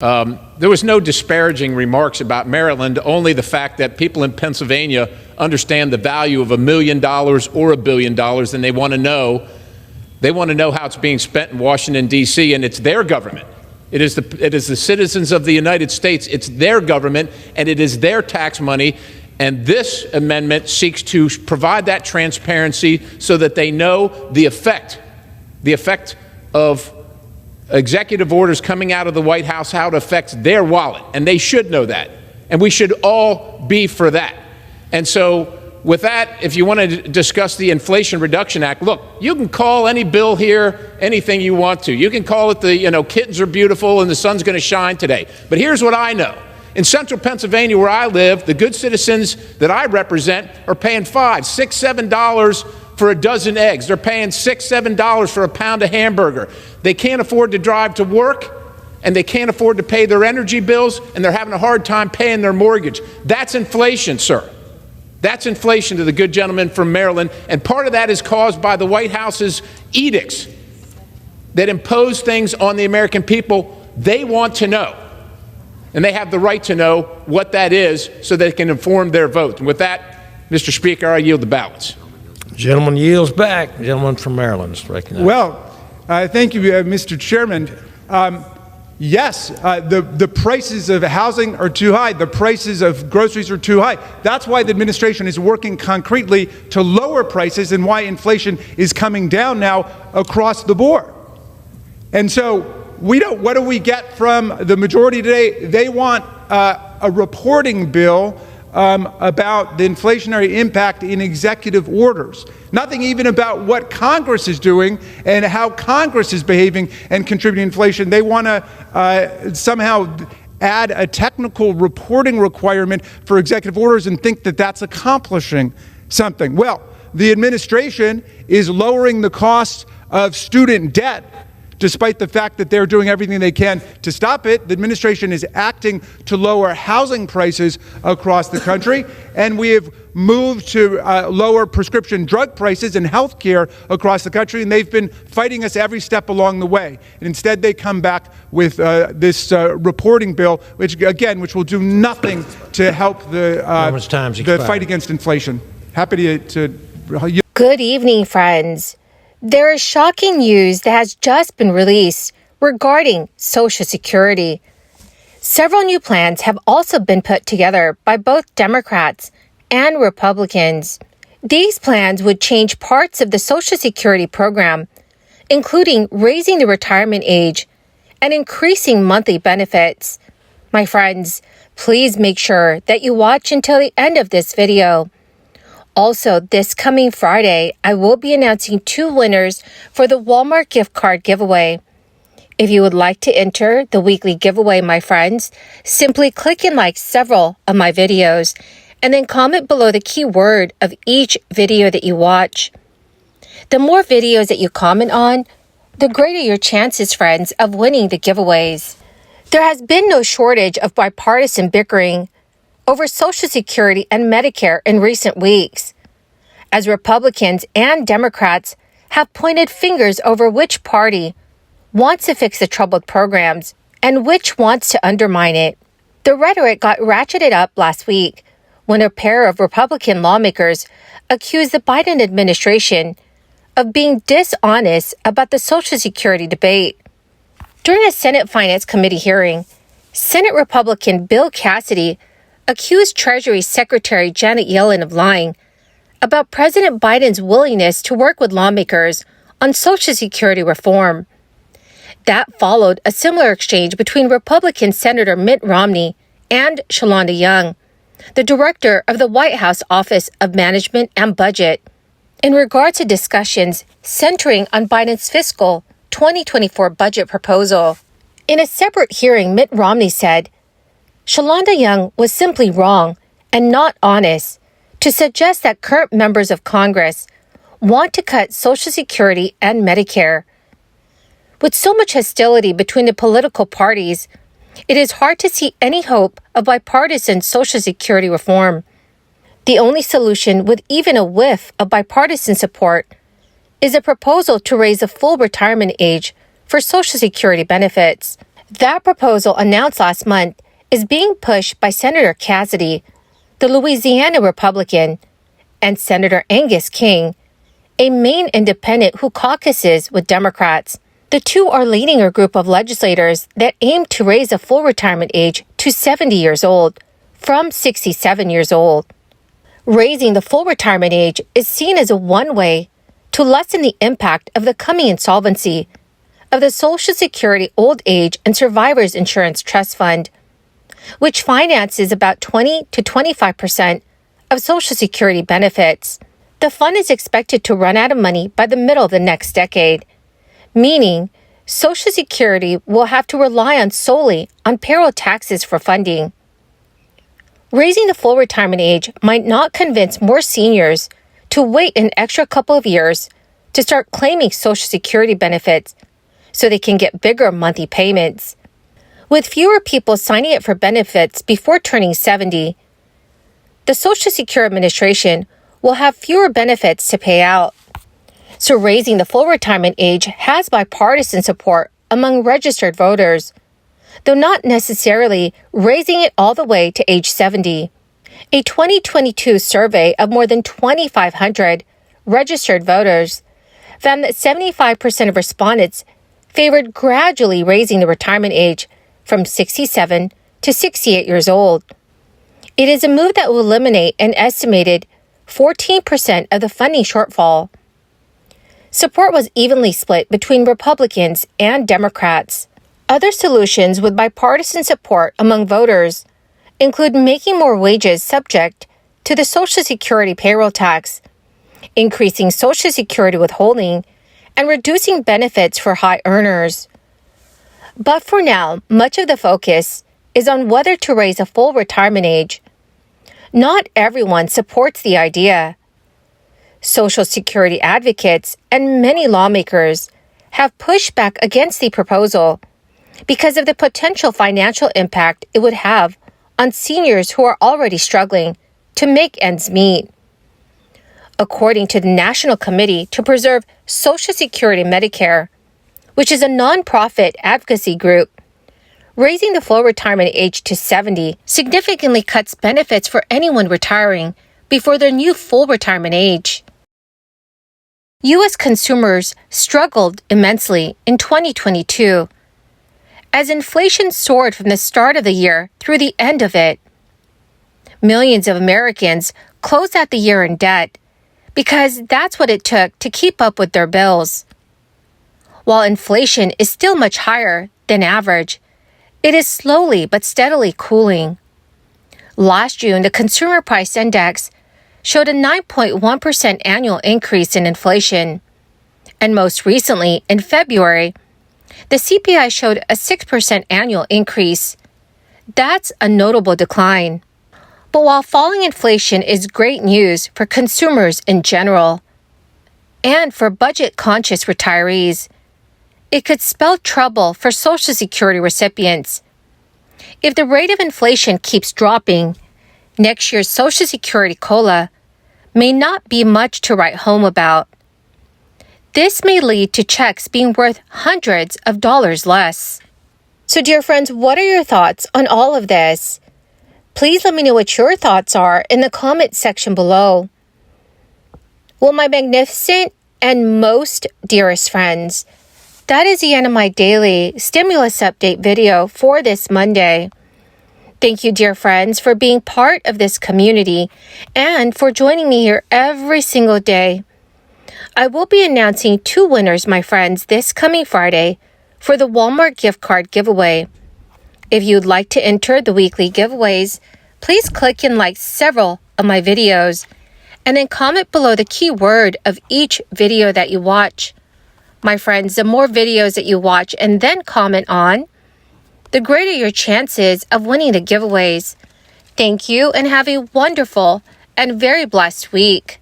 There was no disparaging remarks about Maryland, only the fact that people in Pennsylvania understand the value of $1 million or $1 billion, and they want to know how it's being spent in Washington, D.C., and it's their government. It is the citizens of the United States. It's their government, and it is their tax money. And this amendment seeks to provide that transparency so that they know the effect of executive orders coming out of the White House, how it affects their wallet. And they should know that. And we should all be for that. And so with that, if you want to discuss the Inflation Reduction Act, look, you can call any bill here anything you want to. You can call it the, kittens are beautiful and the sun's going to shine today. But here's what I know. In central Pennsylvania, where I live, the good citizens that I represent are paying $5, $6, $7 for a dozen eggs. They're paying $6, $7 for a pound of hamburger. They can't afford to drive to work, and they can't afford to pay their energy bills, and they're having a hard time paying their mortgage. That's inflation, sir. That's inflation to the good gentleman from Maryland, and part of that is caused by the White House's edicts that impose things on the American people. They want to know, and they have the right to know what that is so they can inform their vote. And with that, Mr. Speaker, I yield the balance. Gentleman yields back. Gentleman from Maryland is recognized. Well, thank you, Mr. Chairman. Yes, the prices of housing are too high. The prices of groceries are too high. That's why the administration is working concretely to lower prices and why inflation is coming down now across the board. And so what do we get from the majority today? They want a reporting bill about the inflationary impact in executive orders. Nothing even about what Congress is doing and how Congress is behaving and contributing to inflation. They want to somehow add a technical reporting requirement for executive orders and think that that's accomplishing something. Well, the administration is lowering the cost of student debt. Despite the fact that they're doing everything they can to stop it, the administration is acting to lower housing prices across the country, and we have moved to lower prescription drug prices and health care across the country, and they've been fighting us every step along the way. And instead, they come back with this reporting bill, which will do nothing to help the fight against inflation. Happy to. Good evening, friends. There is shocking news that has just been released regarding Social Security. Several new plans have also been put together by both Democrats and Republicans. These plans would change parts of the Social Security program, including raising the retirement age and increasing monthly benefits. My friends, please make sure that you watch until the end of this video. Also, this coming Friday, I will be announcing 2 winners for the Walmart gift card giveaway. If you would like to enter the weekly giveaway, my friends, simply click and like several of my videos and then comment below the keyword of each video that you watch. The more videos that you comment on, the greater your chances, friends, of winning the giveaways. There has been no shortage of bipartisan bickering over Social Security and Medicare in recent weeks, as Republicans and Democrats have pointed fingers over which party wants to fix the troubled programs and which wants to undermine it. The rhetoric got ratcheted up last week when a pair of Republican lawmakers accused the Biden administration of being dishonest about the Social Security debate. During a Senate Finance Committee hearing, Senate Republican Bill Cassidy accused Treasury Secretary Janet Yellen of lying about President Biden's willingness to work with lawmakers on Social Security reform. That followed a similar exchange between Republican Senator Mitt Romney and Shalonda Young, the director of the White House Office of Management and Budget, in regards to discussions centering on Biden's fiscal 2024 budget proposal. In a separate hearing, Mitt Romney said, Shalonda Young was simply wrong and not honest to suggest that current members of Congress want to cut Social Security and Medicare. With so much hostility between the political parties, it is hard to see any hope of bipartisan Social Security reform. The only solution with even a whiff of bipartisan support is a proposal to raise the full retirement age for Social Security benefits. That proposal, announced last month, is being pushed by Senator Cassidy, the Louisiana Republican, and Senator Angus King, a Maine independent who caucuses with Democrats. The two are leading a group of legislators that aim to raise the full retirement age to 70 years old from 67 years old. Raising the full retirement age is seen as one way to lessen the impact of the coming insolvency of the Social Security Old Age and Survivors Insurance Trust Fund, which finances about 20 to 25% of Social Security benefits. The fund is expected to run out of money by the middle of the next decade, meaning Social Security will have to rely solely on payroll taxes for funding. Raising the full retirement age might not convince more seniors to wait an extra couple of years to start claiming Social Security benefits so they can get bigger monthly payments. With fewer people signing up for benefits before turning 70, the Social Security Administration will have fewer benefits to pay out. So raising the full retirement age has bipartisan support among registered voters, though not necessarily raising it all the way to age 70. A 2022 survey of more than 2,500 registered voters found that 75% of respondents favored gradually raising the retirement age from 67 to 68 years old. It is a move that will eliminate an estimated 14% of the funding shortfall. Support was evenly split between Republicans and Democrats. Other solutions with bipartisan support among voters include making more wages subject to the Social Security payroll tax, increasing Social Security withholding, and reducing benefits for high earners. But for now, much of the focus is on whether to raise a full retirement age. Not everyone supports the idea. Social Security advocates and many lawmakers have pushed back against the proposal because of the potential financial impact it would have on seniors who are already struggling to make ends meet. According to the National Committee to Preserve Social Security Medicare, which is a nonprofit advocacy group, raising the full retirement age to 70 significantly cuts benefits for anyone retiring before their new full retirement age. U.S. consumers struggled immensely in 2022 as inflation soared from the start of the year through the end of it. Millions of Americans closed out the year in debt because that's what it took to keep up with their bills. While inflation is still much higher than average, it is slowly but steadily cooling. Last June, the Consumer Price Index showed a 9.1% annual increase in inflation. And most recently, in February, the CPI showed a 6% annual increase. That's a notable decline. But while falling inflation is great news for consumers in general, and for budget-conscious retirees, it could spell trouble for Social Security recipients. If the rate of inflation keeps dropping, next year's Social Security COLA may not be much to write home about. This may lead to checks being worth hundreds of dollars less. So, dear friends, what are your thoughts on all of this? Please let me know what your thoughts are in the comment section below. Well, my magnificent and most dearest friends, that is the end of my daily stimulus update video for this Monday. Thank you, dear friends, for being part of this community and for joining me here every single day. I will be announcing 2 winners, my friends, this coming Friday for the Walmart gift card giveaway. If you'd like to enter the weekly giveaways, please click and like several of my videos and then comment below the keyword of each video that you watch. My friends, the more videos that you watch and then comment on, the greater your chances of winning the giveaways. Thank you and have a wonderful and very blessed week.